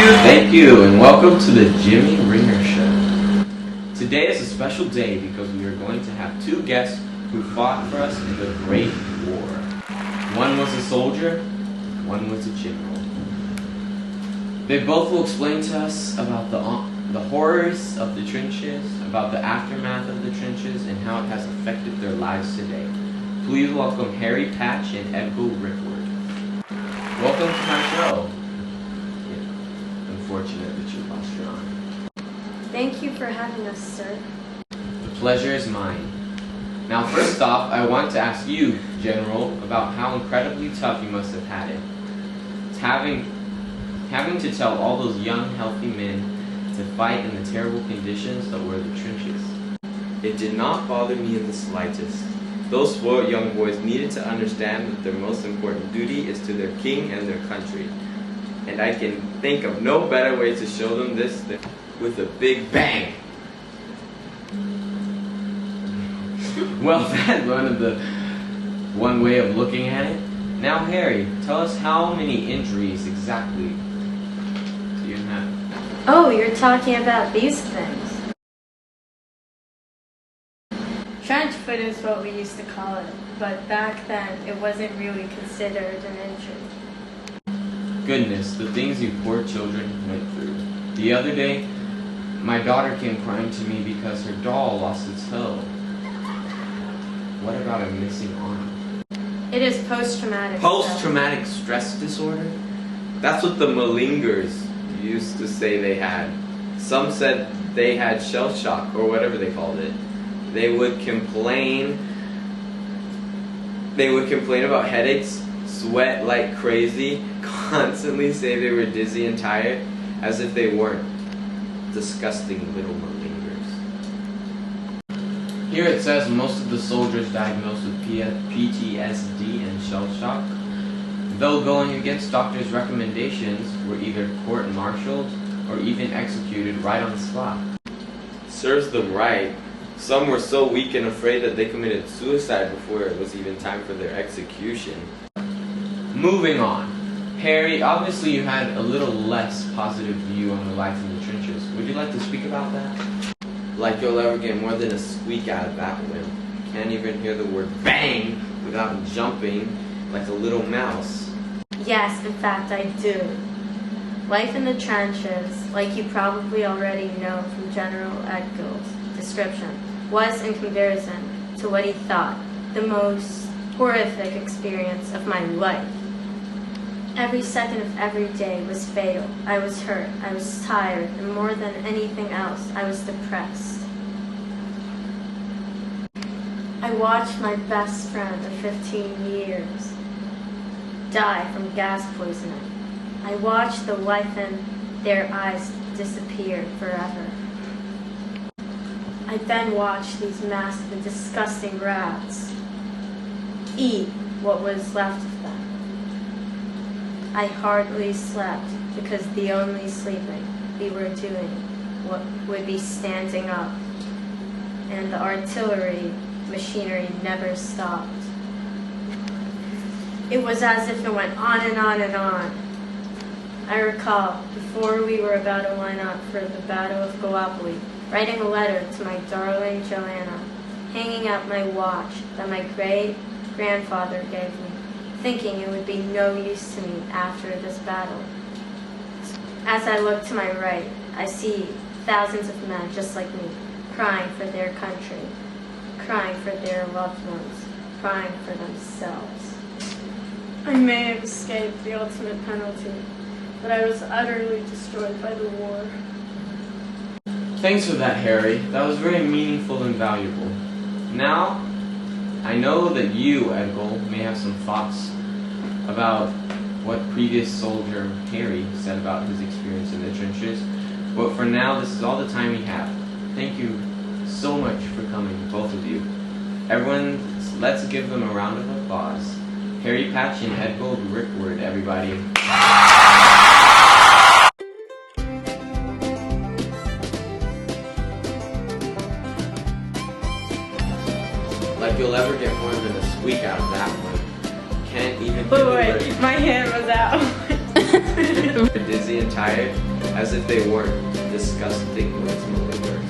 Thank you, and welcome to the Jimmy Ringer Show. Today is a special day because we are going to have two guests who fought for us in the Great War. One was a soldier, one was a general. They both will explain to us about the horrors of the trenches, about the aftermath of the trenches, and how it has affected their lives today. Please welcome Harry Patch and Edgar Rickford. Welcome to my show. Unfortunate that you lost your arm. Thank you for having us, sir. The pleasure is mine. Now, first off, I want to ask you, General, about how incredibly tough you must have had it. It's having to tell all those young, healthy men to fight in the terrible conditions that were the trenches. It did not bother me in the slightest. Those spoiled young boys needed to understand that their most important duty is to their king and their country. And I can think of no better way to show them this than with a big bang. Well, that's one way of looking at it. Now, Harry, tell us how many injuries exactly do you have? Oh, you're talking about these things. Trench foot is what we used to call it, but back then it wasn't really considered an injury. Goodness, the things you poor children went through. The other day, my daughter came crying to me because her doll lost its toe. What about a missing arm? It is post-traumatic. Post-traumatic stress disorder? That's what the malingers used to say they had. Some said they had shell shock, or whatever they called it. They would complain about headaches, sweat like crazy, constantly say they were dizzy and tired, as if they weren't. Disgusting little malingers. Here it says most of the soldiers diagnosed with PTSD and shell shock, though going against doctors' recommendations, were either court-martialed or even executed right on the spot. Serves them right. Some were so weak and afraid that they committed suicide before it was even time for their execution. Moving on. Harry, obviously you had a little less positive view on the life in the trenches. Would you like to speak about that? Like you'll ever get more than a squeak out of that wimp. Can't even hear the word bang without jumping like a little mouse. Yes, in fact I do. Life in the trenches, like you probably already know from General Edgar's description, was, in comparison to what he thought, the most horrific experience of my life. Every second of every day was fatal. I was hurt, I was tired, and more than anything else, I was depressed. I watched my best friend of 15 years die from gas poisoning. I watched the life in their eyes disappear forever. I then watched these massive and disgusting rats eat what was left of them. I hardly slept because the only sleeping we were doing would be standing up, and the artillery machinery never stopped. It was as if it went on and on and on. I recall, before we were about to line up for the Battle of Gallipoli, writing a letter to my darling Joanna, hanging up my watch that my great-grandfather gave me, thinking it would be no use to me after this battle. As I look to my right, I see thousands of men just like me, crying for their country, crying for their loved ones, crying for themselves. I may have escaped the ultimate penalty, but I was utterly destroyed by the war. Thanks for that, Harry. That was very meaningful and valuable. Now, I know that you, Edgar, may have some thoughts about what previous soldier Harry said about his experience in the trenches, but for now, this is all the time we have. Thank you so much for coming, both of you. Everyone, let's give them a round of applause. Harry Patch and Edgar Rickford, everybody. Like you'll ever get more than a squeak out of that one. Can't even Wait, my hand was out. Dizzy and tired. as if they weren't disgusting words when they were.